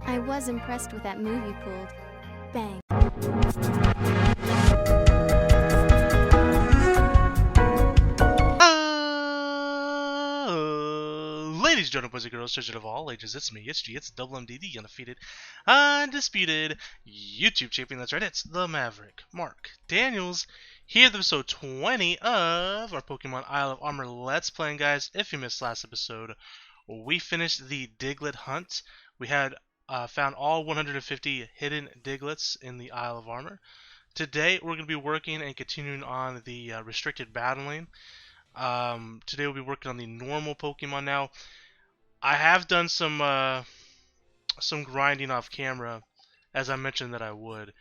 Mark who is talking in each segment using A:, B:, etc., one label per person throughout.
A: I was impressed with that move you pulled. Bang.
B: Ladies, gentlemen, boys and girls, children of all ages, it's me, it's G, it's Double MD, the undefeated, undisputed YouTube champion. That's right, it's the Maverick, Mark Daniels, here with episode 20 of our Pokemon Isle of Armor Let's Play. Guys, if you missed last episode, we finished the Diglett hunt. We had found all 150 hidden Digletts in the Isle of Armor. Today, we're going to be working and continuing on the restricted battling. Today we'll be working on the normal Pokemon. Now, I have done some grinding off camera, as I mentioned that I would,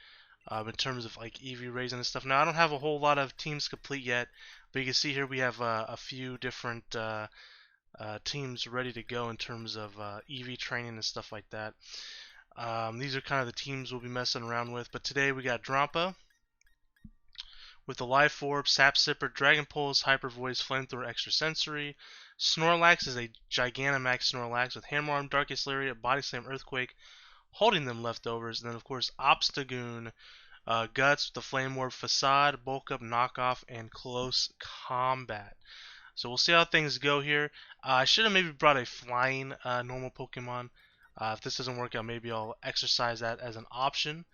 B: in terms of like EV raising and stuff. Now, I don't have a whole lot of teams complete yet, but you can see here we have a few different teams ready to go in terms of EV training and stuff like that. These are kind of the teams we'll be messing around with. But today we got Drampa with the Life Orb, Sap Sipper, Dragon Pulse, Hyper Voice, Flamethrower, Extrasensory. Snorlax is a Gigantamax Snorlax with Hammer Arm, Darkest Lariat, Body Slam, Earthquake, holding them leftovers. And then, of course, Obstagoon, Guts with the Flame Orb, Facade, Bulk Up, Knockoff, and Close Combat. So we'll see how things go here. I should have maybe brought a flying normal Pokemon. If this doesn't work out, maybe I'll exercise that as an option.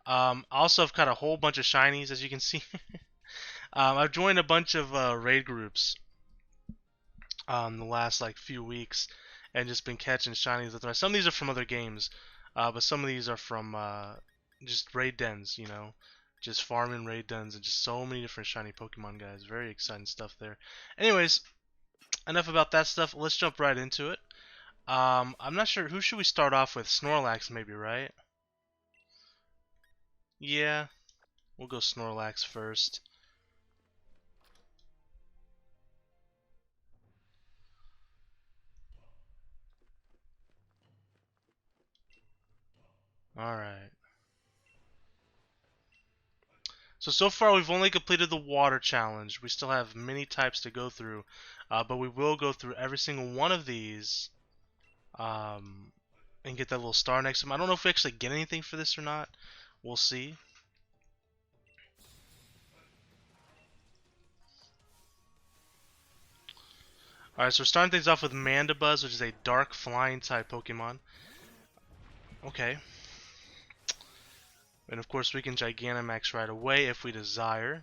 B: I also have got a whole bunch of shinies, as you can see. I've joined a bunch of raid groups the last few weeks, and just been catching shinies left and right. Some of these are from other games, but some of these are from just raid dens, you know, just farming raid dens, and just so many different shiny Pokemon, guys. Very exciting stuff there. Anyways, enough about that stuff. Let's jump right into it. I'm not sure, who should we start off with? Snorlax, maybe, right? Yeah, we'll go Snorlax first. Alright. So far we've only completed the water challenge. We still have many types to go through, but we will go through every single one of these and get that little star next to them. I don't know if we actually get anything for this or not. We'll see. Alright, so we're starting things off with Mandibuzz, which is a dark flying type Pokemon. Okay. And of course we can Gigantamax right away if we desire.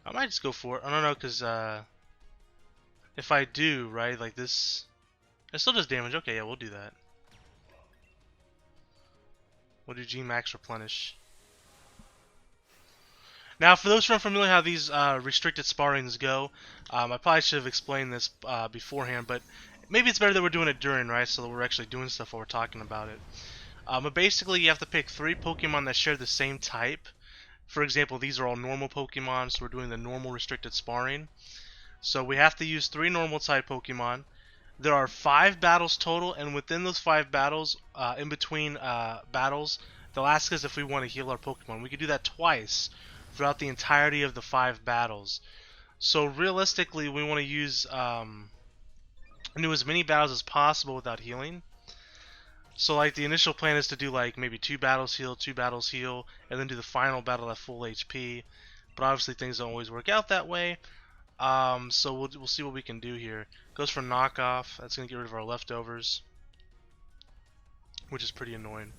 B: I might just go for it. I don't know, because if I do, right, like this, it still does damage. Okay, yeah, we'll do that. We'll do G-Max Replenish. Now, for those who aren't familiar how these restricted sparrings go, I probably should have explained this beforehand, but maybe it's better that we're doing it during, right, so that we're actually doing stuff while we're talking about it. But basically, you have to pick 3 Pokemon that share the same type. For example, these are all normal Pokemon, so we're doing the normal restricted sparring. So we have to use 3 normal type Pokemon. There are 5 battles total, and within those 5 battles, in between battles, they'll ask us if we want to heal our Pokemon. We can do that twice throughout the entirety of the 5 battles. So realistically, we want to use do as many battles as possible without healing. So like the initial plan is to do like maybe 2 battles heal, 2 battles heal, and then do the final battle at full HP. But obviously things don't always work out that way. So we'll see what we can do here. Goes for knockoff. That's gonna get rid of our leftovers, which is pretty annoying.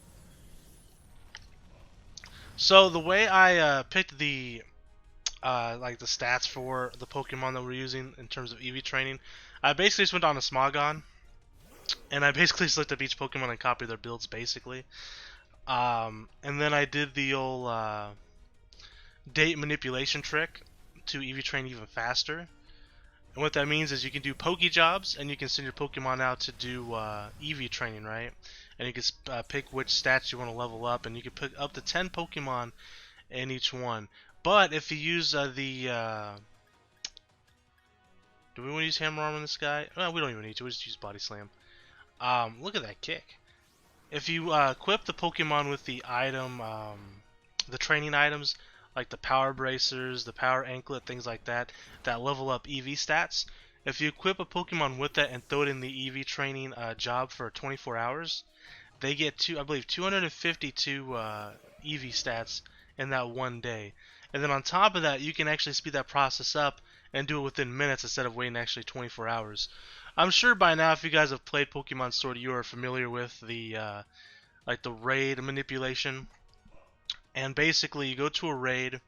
B: So the way I picked the like the stats for the Pokemon that we're using in terms of EV training, I basically just went on a Smogon, and I basically just looked up each Pokemon and copied their builds basically. And then I did the old date manipulation trick to EV train even faster. And what that means is you can do Pokejobs, and you can send your Pokemon out to do EV training, right? And you can pick which stats you want to level up, and you can pick up to 10 Pokemon in each one. But if you use do we want to use Hammer Arm on this guy? Well, we don't even need to. We'll just use Body Slam. Look at that kick. If you equip the Pokemon with the item, the training items, like the Power Bracers, the Power Anklet, things like that, that level up EV stats, if you equip a Pokemon with that and throw it in the EV training job for 24 hours, they get I believe 252 EV stats in that one day. And then on top of that, you can actually speed that process up and do it within minutes instead of waiting actually 24 hours. I'm sure by now, if you guys have played Pokemon Sword, you are familiar with the like the raid manipulation. And basically, you go to a raid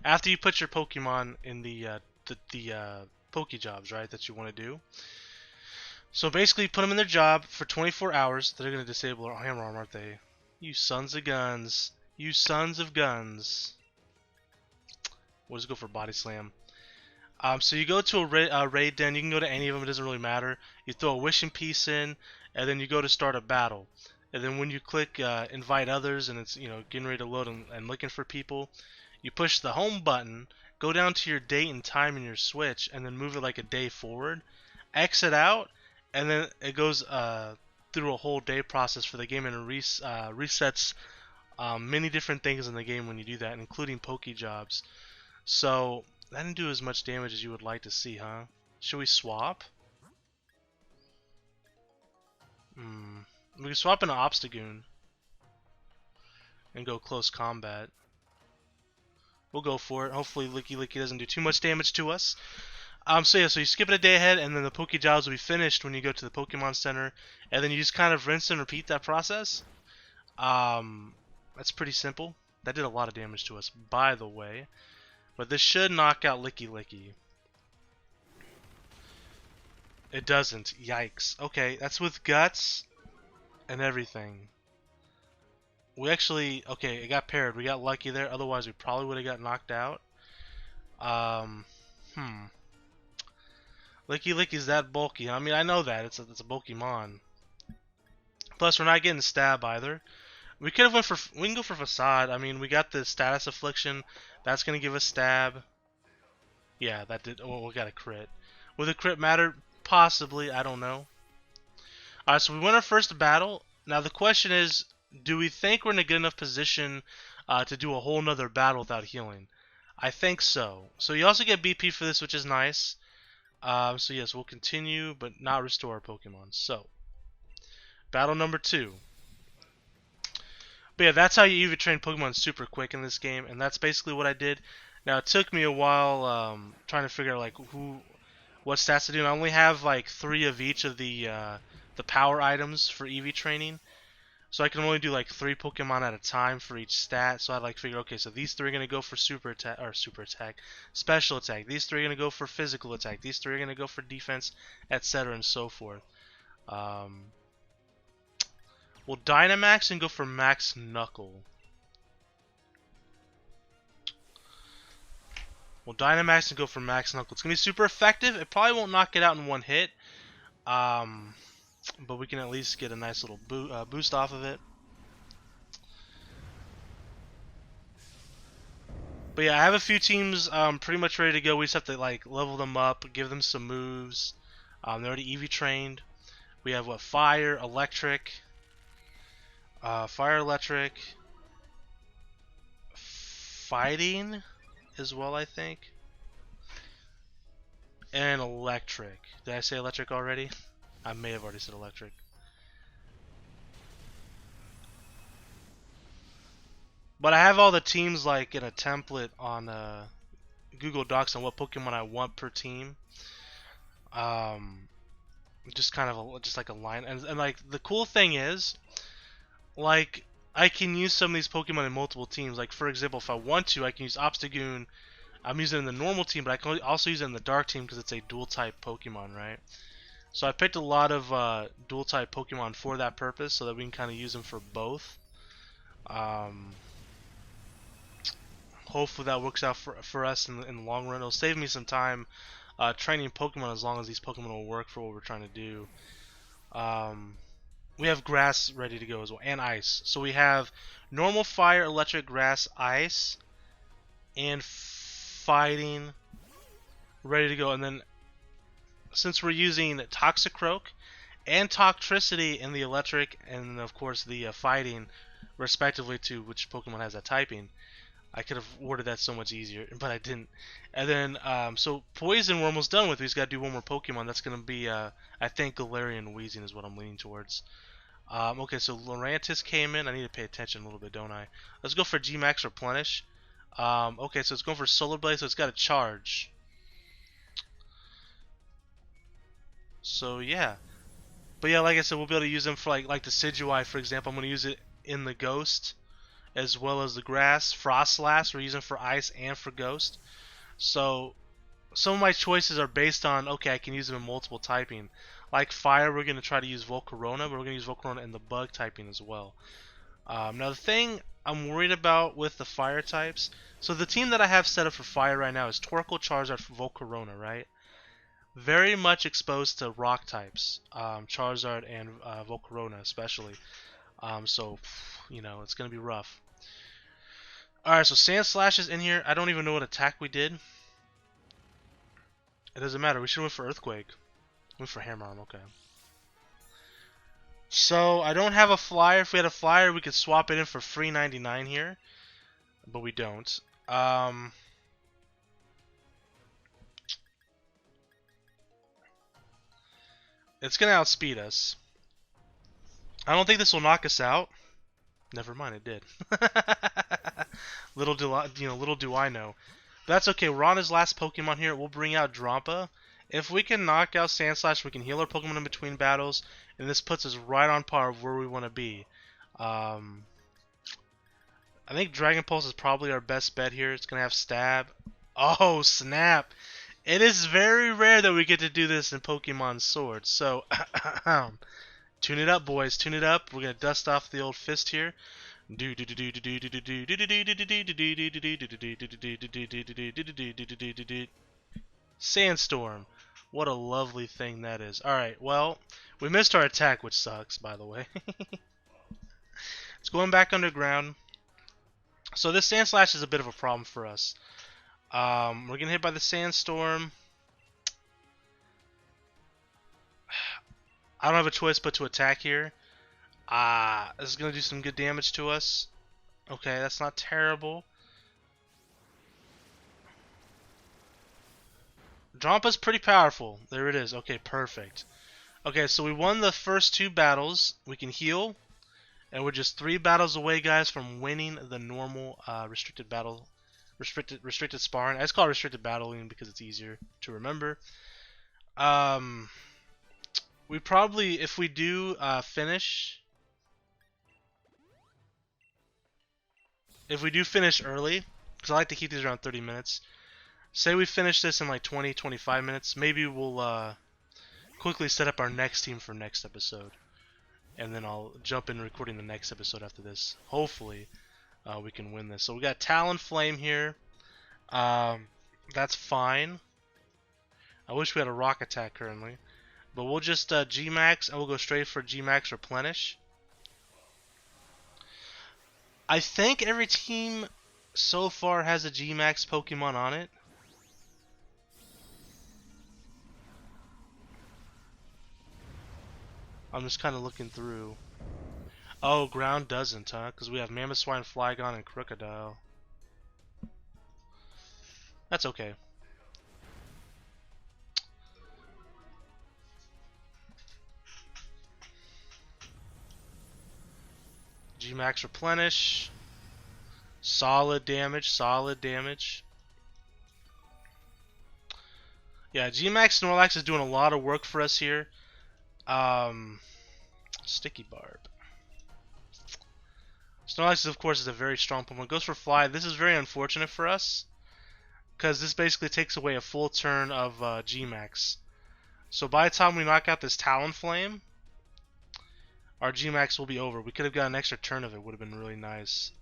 B: after you put your Pokemon in the Pokejobs, right? That you want to do. So basically, put them in their job for 24 hours. They're gonna disable our hammer arm, aren't they? You sons of guns! You sons of guns! We'll just go for body slam. So you go to a raid den. You can go to any of them. It doesn't really matter. You throw a wishing piece in, and then you go to start a battle. And then when you click invite others, and it's getting ready to load and looking for people, you push the home button, go down to your date and time in your Switch, and then move it like a day forward. Exit out, and then it goes through a whole day process for the game, and it resets many different things in the game when you do that, including Pokejobs. So that didn't do as much damage as you would like to see, huh? Should we swap? We can swap into Obstagoon and go close combat. We'll go for it. Hopefully Licky Licky doesn't do too much damage to us. So you skip it a day ahead, and then the Pokejobs will be finished when you go to the Pokemon Center, and then you just kind of rinse and repeat that process. That's pretty simple. That did a lot of damage to us, by the way. But this should knock out Licky Licky. It doesn't. Yikes. Okay, that's with guts and everything. We actually... Okay, it got paired. We got lucky there. Otherwise, we probably would have got knocked out. Licky Licky's that bulky. I mean, I know that. It's a bulky mon. Plus, we're not getting stab either. We could have went for... We can go for Facade. I mean, we got the Status Affliction. That's going to give us stab. Yeah, that did... Oh, we got a crit. Would the crit matter? Possibly. I don't know. Alright, so we won our first battle. Now, the question is, do we think we're in a good enough position to do a whole nother battle without healing? I think so. So you also get BP for this, which is nice. So yes, we'll continue, but not restore our Pokemon. So, battle number 2. But yeah, that's how you EV train Pokemon super quick in this game, and that's basically what I did. Now, it took me a while trying to figure out like what stats to do. And I only have like 3 of each of the power items for EV training, so I can only do like 3 Pokemon at a time for each stat. So I like figure, okay, so these 3 are gonna go for super attack, special attack. These 3 are gonna go for physical attack. These 3 are gonna go for defense, etc. and so forth. We'll Dynamax and go for Max Knuckle. We'll Dynamax and go for Max Knuckle. It's gonna be super effective. It probably won't knock it out in one hit, but we can at least get a nice little boost off of it. But yeah, I have a few teams pretty much ready to go. We just have to like level them up, give them some moves. They're already EV trained. We have what? Fire, electric, fighting as well, I think, and electric. Did I say electric already? I may have already said electric. But I have all the teams like in a template on Google Docs on what Pokemon I want per team. Just kind of just like a line, and like the cool thing is, like I can use some of these Pokemon in multiple teams. Like for example, if I want to, I can use Obstagoon. I'm using it in the normal team, but I can also use it in the dark team because it's a dual type Pokemon, right? So I picked a lot of dual type Pokemon for that purpose, so that we can kind of use them for both. Hopefully that works out for us in the long run. It'll save me some time training Pokemon as long as these Pokemon will work for what we're trying to do. We have grass ready to go as well, and ice. So we have normal, fire, electric, grass, ice, and fighting ready to go. And then since we're using Toxicroak and Toxtricity in the electric, and of course the fighting, respectively, to which Pokemon has that typing, I could have worded that so much easier, but I didn't. And then, so Poison we're almost done with. We just got to do one more Pokemon. That's going to be, I think Galarian Weezing is what I'm leaning towards. Okay, so Lurantis came in. I need to pay attention a little bit, don't I? Let's go for G-Max Replenish. Okay, so it's going for Solar Blade, so it's got a charge. So, yeah. But yeah, like I said, we'll be able to use them for like the Decidueye, for example. I'm going to use it in the Ghost, as well as the Grass. Frostlass, we're using for Ice and for Ghost. So, some of my choices are based on, okay, I can use them in multiple typing. Like Fire, we're going to try to use Volcarona, but we're going to use Volcarona in the Bug typing as well. Now, the thing I'm worried about with the Fire types, so the team that I have set up for Fire right now is Torkoal, Charizard, Volcarona, right? Very much exposed to Rock types, Charizard and Volcarona especially. So, it's going to be rough. Alright, so Sand Slash is in here. I don't even know what attack we did. It doesn't matter. We should have went for Earthquake. Went for Hammer Arm, okay. So, I don't have a Flyer. If we had a Flyer, we could swap it in for free 99 here. But we don't. It's going to outspeed us. I don't think this will knock us out. Never mind, it did. little do I know. But that's okay. We're on his last Pokemon here. We'll bring out Drampa. If we can knock out Sandslash, we can heal our Pokemon in between battles, and this puts us right on par of where we want to be. I think Dragon Pulse is probably our best bet here. It's gonna have Stab. Oh snap! It is very rare that we get to do this in Pokemon Sword. So, tune it up, boys. Tune it up. We're gonna dust off the old fist here. Sandstorm. What a lovely thing that is. Alright, well, we missed our attack, which sucks, by the way. It's going back underground. So this Sand Slash is a bit of a problem for us. We're getting hit by the Sandstorm. I don't have a choice but to attack here. This is going to do some good damage to us. Okay, that's not terrible. Drompa's pretty powerful. There it is. Okay, perfect. Okay, so we won the first 2 battles. We can heal. And we're just 3 battles away, guys, from winning the normal restricted sparring. I just call it restricted battling because it's easier to remember. We probably, if we do finish early, because I like to keep these around 30 minutes. Say we finish this in like 20-25 minutes, maybe we'll quickly set up our next team for next episode. And then I'll jump in recording the next episode after this. Hopefully, we can win this. So we got Talonflame here. That's fine. I wish we had a Rock Attack currently. But we'll just G-Max, and we'll go straight for G-Max Replenish. I think every team so far has a G-Max Pokemon on it. I'm just kind of looking through. Oh, Ground doesn't, huh? Because we have Mamoswine, Flygon, and Crocodile. That's okay. G-Max Replenish. Solid damage, solid damage. Yeah, G-Max Snorlax is doing a lot of work for us here. Sticky Barb. Snorlax, of course, is a very strong Pokemon. Goes for Fly. This is very unfortunate for us, because this basically takes away a full turn of G-Max. So by the time we knock out this Talonflame, our G-Max will be over. We could have got an extra turn of it. Would have been really nice.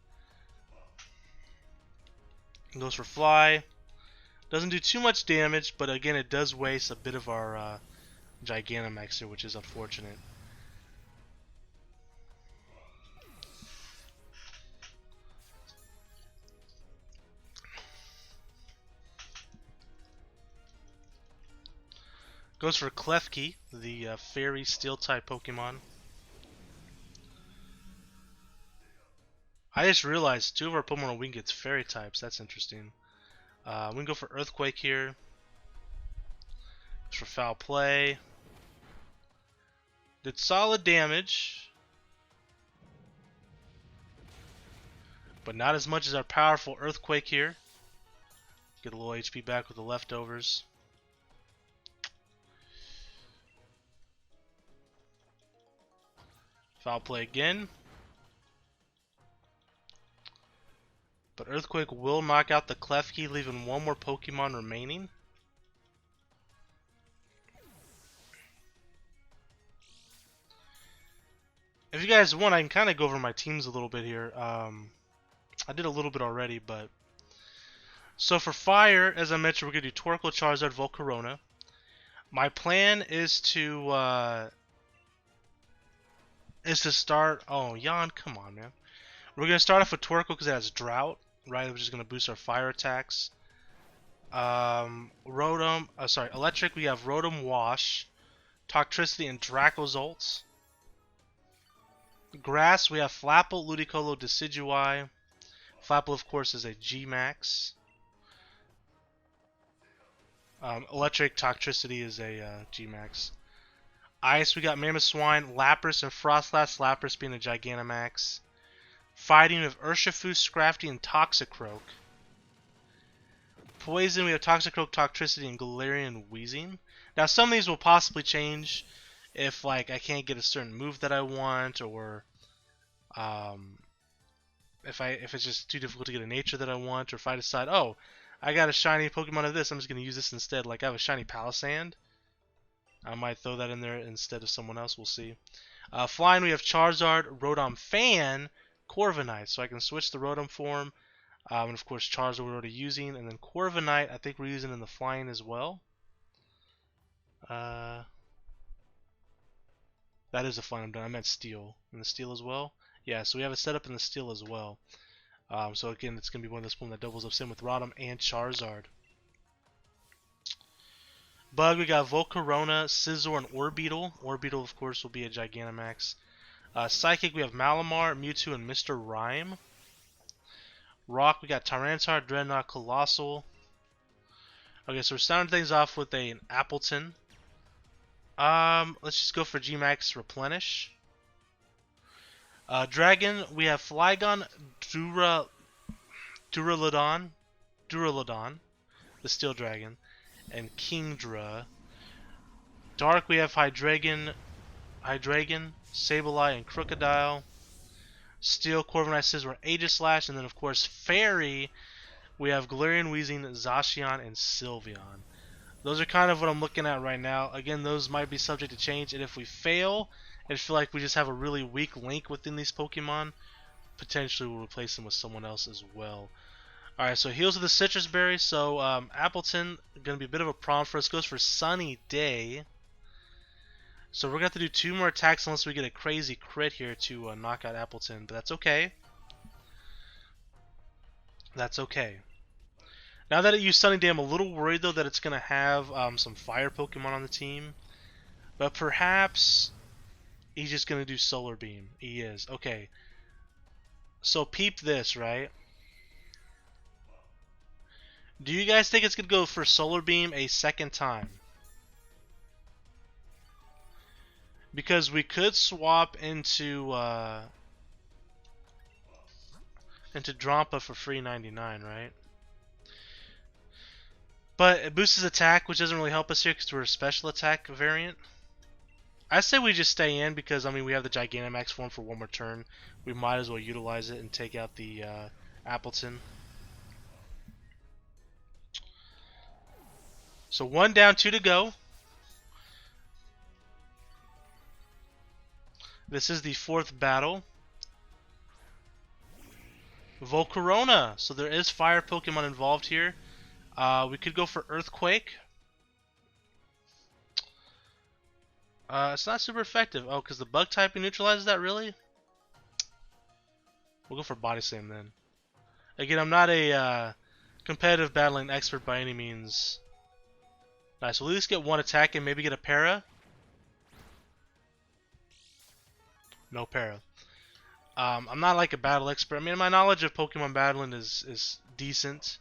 B: Goes for Fly. Doesn't do too much damage, but again, it does waste a bit of our Gigantamax here, which is unfortunate. Goes for Klefki, the Fairy Steel-type Pokemon. I just realized 2 of our Pokemon are weak against Fairy types. That's interesting. We can go for Earthquake here. For Foul Play. Did solid damage. But not as much as our powerful Earthquake here. Get a little HP back with the leftovers. Foul Play again. But Earthquake will knock out the Klefki, leaving 1 more Pokemon remaining. If you guys want, I can kind of go over my teams a little bit here. I did a little bit already, but... So for Fire, as I mentioned, we're going to do Torkoal, Charizard, Volcarona. My plan is to start... Oh, Jan, come on, man. We're going to start off with Torkoal because it has Drought, right? Which is going to boost our fire attacks. Electric, we have Rotom, Wash, Toxtricity, and Dracozolt. Grass, we have Flapple, Ludicolo, Decidueye. Flapple, of course, is a G-Max. Electric, Toxtricity is a G-Max. Ice, we got Mamoswine, Lapras, and Frostlass, Lapras being a Gigantamax. Fighting, we have Urshifu, Scrafty, and Toxicroak. Poison, we have Toxicroak, Toxtricity, and Galarian Weezing. Now, some of these will possibly change if, like, I can't get a certain move that I want, or if it's just too difficult to get a nature that I want, or if I decide, oh, I got a shiny Pokemon of this, I'm just going to use this instead. Like, I have a shiny Palisand. I might throw that in there instead of someone else, we'll see. Flying, we have Charizard, Rotom Fan, Corviknight, so I can switch the Rotom form. And of course, Charizard we're already using, and then Corviknight I think we're using in the flying as well. That is a flying I'm done. I meant Steel. In the Steel as well? Yeah, so we have it set up in the Steel as well. So again, it's going to be one of those Pokemon that doubles up Sim with Rotom and Charizard. Bug, we got Volcarona, Scizor, and Orbeetle. Orbeetle, of course, will be a Gigantamax. Psychic, we have Malamar, Mewtwo, and Mr. Rime. Rock, we got Tyranitar, Dreadnought, Colossal. Okay, so we're starting things off with an Appleton. Let's just go for G-Max Replenish. Dragon, we have Flygon, Duraludon, the Steel Dragon, and Kingdra. Dark, we have Hydreigon, Sableye, and Crocodile. Steel, Corviknight, Scizor, Aegislash, and then of course Fairy, we have Galarian, Weezing, Zacian, and Sylveon. Those are kind of what I'm looking at right now. Again, those might be subject to change, and if we fail, and feel like we just have a really weak link within these Pokemon, potentially we'll replace them with someone else as well. Alright, so Heals with the Citrus Berry. So Appleton, going to be a bit of a problem for us. Goes for Sunny Day. So we're going to have to do 2 more attacks unless we get a crazy crit here to knock out Appleton. But that's okay. That's okay. Now that it used Sunny Day, I'm a little worried though that it's going to have some fire Pokemon on the team. But perhaps he's just going to do Solar Beam. He is. Okay. So peep this, right? Do you guys think it's going to go for Solar Beam a second time? Because we could swap into Drampa for free 99, right? But it boosts his attack, which doesn't really help us here because we're a special attack variant. I say we just stay in because, I mean, we have the Gigantamax form for 1 more turn. We might as well utilize it and take out the Appleton. So 1 down, 2 to go. This is the 4th battle. Volcarona. So there is fire Pokemon involved here. We could go for Earthquake. It's not super effective. Oh, because the bug typing neutralizes that, really? We'll go for Body Slam then. Again, I'm not a competitive battling expert by any means. Nice, we'll at least get 1 attack and maybe get a para. No para. I'm not like a battle expert. I mean, my knowledge of Pokemon battling is decent,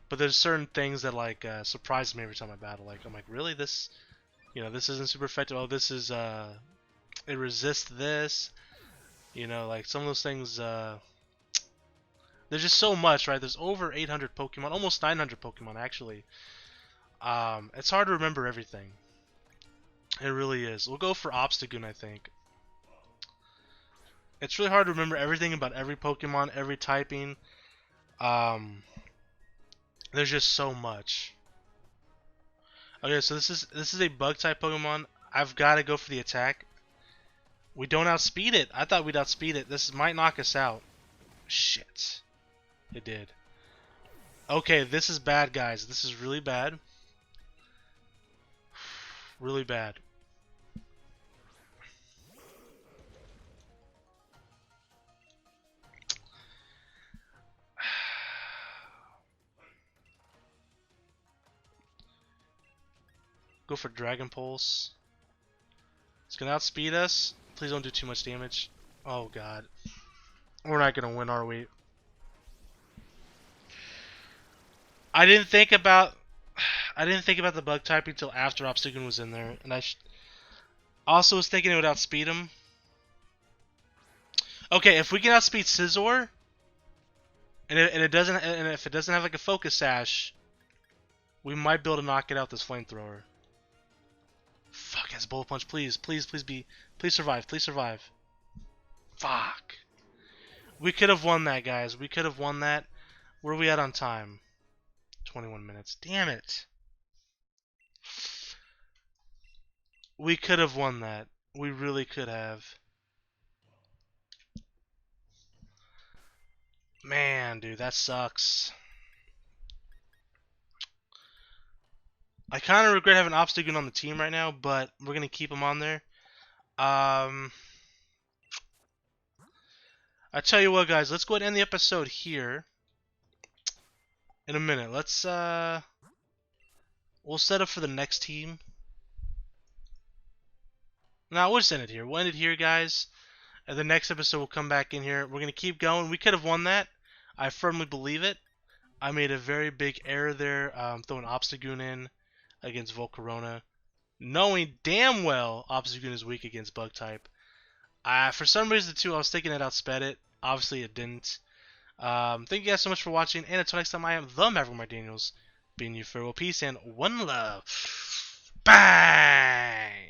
B: but there's certain things that like surprise me every time I battle. Like I'm like, really, this, this isn't super effective. Oh, this is it resists this. Like some of those things. There's just so much, right? There's over 800 Pokemon, almost 900 Pokemon actually. It's hard to remember everything. It really is. We'll go for Obstagoon, I think. It's really hard to remember everything about every Pokemon, every typing. Um, there's just so much. Okay, so this is a bug type Pokemon. I've got to go for the attack. We don't outspeed it. I thought we'd outspeed it. This might knock us out. Shit. It did. Okay, this is bad, guys. This is really bad. Really bad. Go for Dragon Pulse. It's gonna outspeed us. Please don't do too much damage. Oh god. We're not gonna win, are we? I didn't think about the bug typing until after Obstagoon was in there, and I also was thinking it would outspeed him. Okay, if we can outspeed Scizor, and if it doesn't have like a Focus Sash, we might be able to knock it out this Flamethrower. Fuck, it's Bullet Punch. Please, please, please survive. Please survive. Fuck. We could have won that, guys. We could have won that. Where are we at on time? 21 minutes. Damn it. We could have won that. We really could have. Man, dude, that sucks. I kind of regret having Obstagoon on the team right now, but we're going to keep him on there. I tell you what, guys, let's go ahead and end the episode here. In a minute, we'll set up for the next team. Now, we'll just end it here. We'll end it here, guys. And the next episode, we'll come back in here. We're going to keep going. We could have won that. I firmly believe it. I made a very big error there, throwing Obstagoon in against Volcarona, knowing damn well Obstagoon is weak against Bug type. For some reason, too, I was thinking it outsped it. Obviously, it didn't. Thank you guys so much for watching, and until next time, I am the Maverick Daniels, bidding you farewell, peace, and one love. Bang!